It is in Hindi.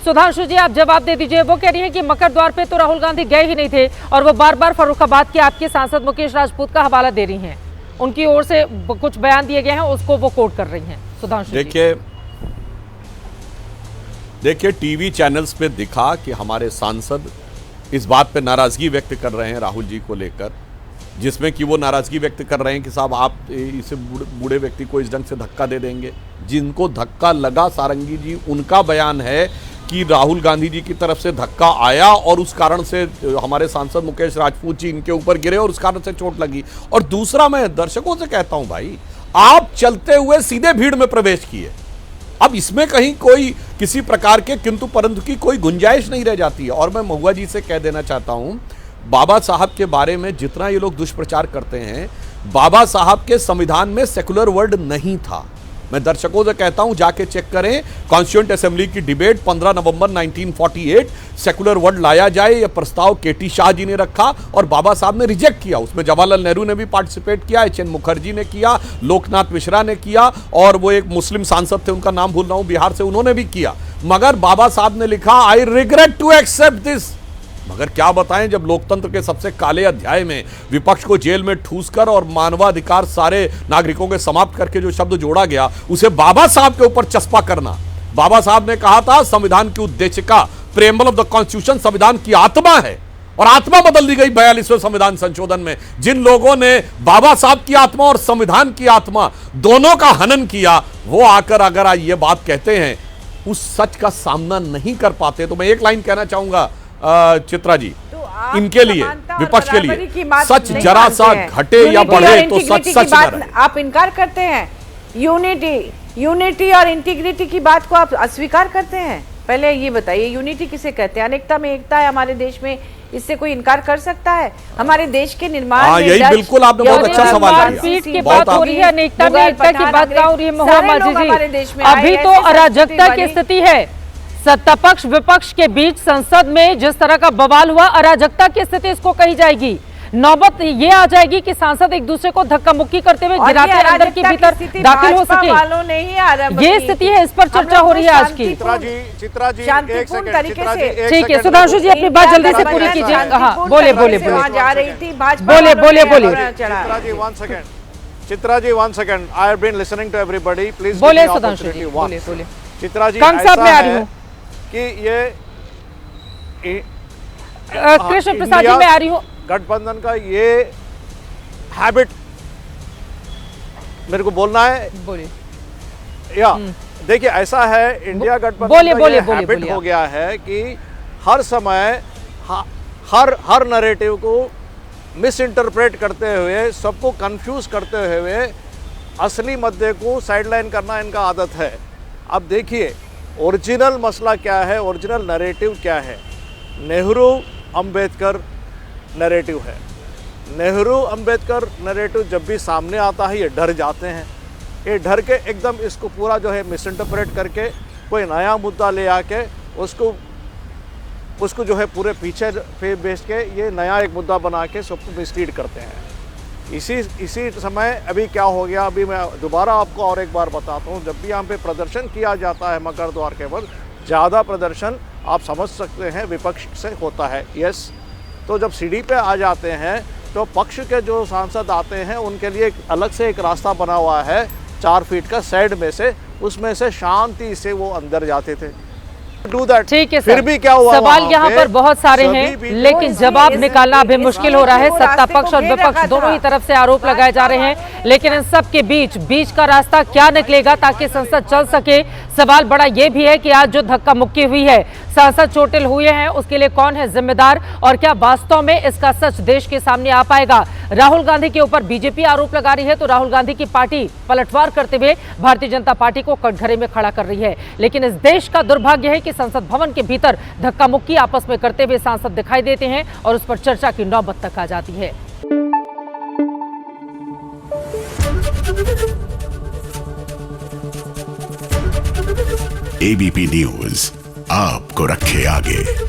सुधांशु जी, आप जवाब दे दीजिए। वो कह रही है कि मकर द्वार पे तो राहुल गांधी गए ही नहीं थे और वो बार बार फर्रुखाबाद के आपके सांसद मुकेश राजपूत का हवाला दे रही हैं। उनकी ओर से कुछ बयान दिए गए हैं, उसको वो कोट कर रही हैं। सुधांशु जी, देखिए टीवी चैनल्स पे दिखा कि हमारे सांसद इस बात पे नाराजगी व्यक्त कर रहे हैं राहुल जी को लेकर, जिसमें कि वो नाराजगी व्यक्त कर रहे हैं कि साहब आप इसे बूढ़े व्यक्ति को इस ढंग से धक्का दे देंगे। जिनको धक्का लगा सारंगी जी, उनका बयान है कि राहुल गांधी जी की तरफ से धक्का आया और उस कारण से हमारे सांसद मुकेश राजपूत जी इनके ऊपर गिरे और उस कारण से चोट लगी। और दूसरा, मैं दर्शकों से कहता हूं भाई, आप चलते हुए सीधे भीड़ में प्रवेश किए। अब इसमें कहीं कोई किसी प्रकार के किंतु परंतु की कोई गुंजाइश नहीं रह जाती है। और मैं महुआ जी से कह देना चाहता हूं, बाबा साहब के बारे में जितना ये लोग दुष्प्रचार करते हैं, बाबा साहब के संविधान में सेकुलर वर्ड नहीं था। मैं दर्शकों से कहता हूं, जाके चेक करें कॉन्स्टिट्यूएंट असेंबली की डिबेट 15 नवंबर 1948, सेकुलर वर्ड लाया जाए यह प्रस्ताव केटी शाह जी ने रखा और बाबा साहब ने रिजेक्ट किया। उसमें जवाहरलाल नेहरू ने भी पार्टिसिपेट किया, एच एन मुखर्जी ने किया, लोकनाथ मिश्रा ने किया और वो एक मुस्लिम सांसद थे, उनका नाम भूल रहा हूं, बिहार से, उन्होंने भी किया। मगर बाबा साहब ने लिखा, I regret to accept this. मगर क्या बताएं, जब लोकतंत्र के सबसे काले अध्याय में विपक्ष को जेल में ठूसकर और मानवाधिकार सारे नागरिकों के समाप्त करके जो शब्द जोड़ा गया, उसे बाबा साहब के ऊपर चस्पा करना। बाबा साहब ने कहा था, संविधान की उद्देशिका, प्रेम्बल ऑफ द कॉन्स्टिट्यूशन संविधान की आत्मा है और आत्मा बदल दी गई 42वें संविधान संशोधन में। जिन लोगों ने बाबा साहब की आत्मा और संविधान की आत्मा दोनों का हनन किया, वो आकर अगर ये बात कहते हैं, उस सच का सामना नहीं कर पाते। तो मैं एक लाइन कहना चाहूंगा चित्रा जी, तो इनके लिए, विपक्ष के लिए, सच जरा सा घटे या बढ़े तो सच सच न रहे। आप इनकार करते हैं यूनिटी और इंटीग्रिटी की बात को, आप अस्वीकार करते हैं। पहले ये बताइए, यूनिटी किसे कहते हैं? अनेकता में एकता है हमारे देश में, इससे कोई इनकार कर सकता है? हमारे देश के निर्माण में यही बिल्कुल आपने बहुत अच्छा सवाल किया। बात हो रही है, अनेकता में एकता की बात हो रही है। महुआ माजी जी, अभी तो अराजकता की स्थिति है। सत्ता पक्ष विपक्ष के बीच संसद में जिस तरह का बवाल हुआ, अराजकता की स्थिति इसको कही जाएगी। नौबत ये आ जाएगी कि सांसद एक दूसरे को धक्का मुक्की करते हुए गिराते अंदर के भीतर दाखिल हो सके। ये स्थिति है, इस पर चर्चा हो रही है आज की। चित्रा जी शांतिपूर्ण तरीके से, ठीक है सुधांशु जी, अपनी बात जल्दी से पूरी कीजिए। हाँ, बोले बोले जा रही थी बोले बोले बोले। Chitra ji 1 second, I have been listening to everybody, please बोले सुधांशु जी, बोले बोले। चित्रा जी, कम साहब, मैं आ रही हूँ कि ये कृष्ण प्रसाद जी, मैं आ रही हूँ। गठबंधन का ये हैबिट मेरे को बोलना है, बोलिए। या देखिए, ऐसा है, इंडिया गठबंधन का ये हैबिट हो गया है कि हर समय हर नैरेटिव को मिस इंटरप्रेट करते हुए, सबको कंफ्यूज करते हुए असली मुद्दे को साइडलाइन करना इनका आदत है। अब देखिए, ओरिजिनल मसला क्या है, ओरिजिनल नैरेटिव क्या है? नेहरू अंबेडकर नैरेटिव है। नेहरू अंबेडकर नैरेटिव जब भी सामने आता है, ये डर जाते हैं। ये डर के एकदम इसको पूरा जो है मिस इंटरप्रेट करके कोई नया मुद्दा ले आके उसको जो है पूरे पीछे पे बेच के ये नया एक मुद्दा बना के सबको मिसलीड करते हैं। इसी समय अभी क्या हो गया, अभी मैं दोबारा आपको और एक बार बताता हूँ। जब भी यहाँ पे प्रदर्शन किया जाता है मकर द्वार के बाद, ज़्यादा प्रदर्शन आप समझ सकते हैं विपक्ष से होता है। यस, तो जब सीढ़ी पे आ जाते हैं तो पक्ष के जो सांसद आते हैं, उनके लिए अलग से एक रास्ता बना हुआ है 4 फीट का साइड में से, उसमें से शांति से वो अंदर जाते थे। ठीक है, फिर भी क्या हुआ? सवाल यहाँ पर बहुत सारे हैं, लेकिन जवाब निकालना अभी मुश्किल हो रहा है। सत्ता पक्ष और विपक्ष दोनों ही तरफ से आरोप लगाए जा रहे हैं, लेकिन इन सब के बीच का रास्ता क्या निकलेगा ताकि संसद चल सके? सवाल बड़ा ये भी है कि आज जो धक्का मुक्की हुई है, सांसद चोटिल हुए हैं, उसके लिए कौन है जिम्मेदार और क्या वास्तव में इसका सच देश के सामने आ पाएगा? राहुल गांधी के ऊपर बीजेपी आरोप लगा रही है, तो राहुल गांधी की पार्टी पलटवार करते हुए भारतीय जनता पार्टी को कटघरे में खड़ा कर रही है। लेकिन इस देश का दुर्भाग्य है कि संसद भवन के भीतर धक्का मुक्की आपस में करते हुए सांसद दिखाई देते हैं और उस पर चर्चा की नौबत तक आ जाती है। एबीपी न्यूज आपको रखे आगे।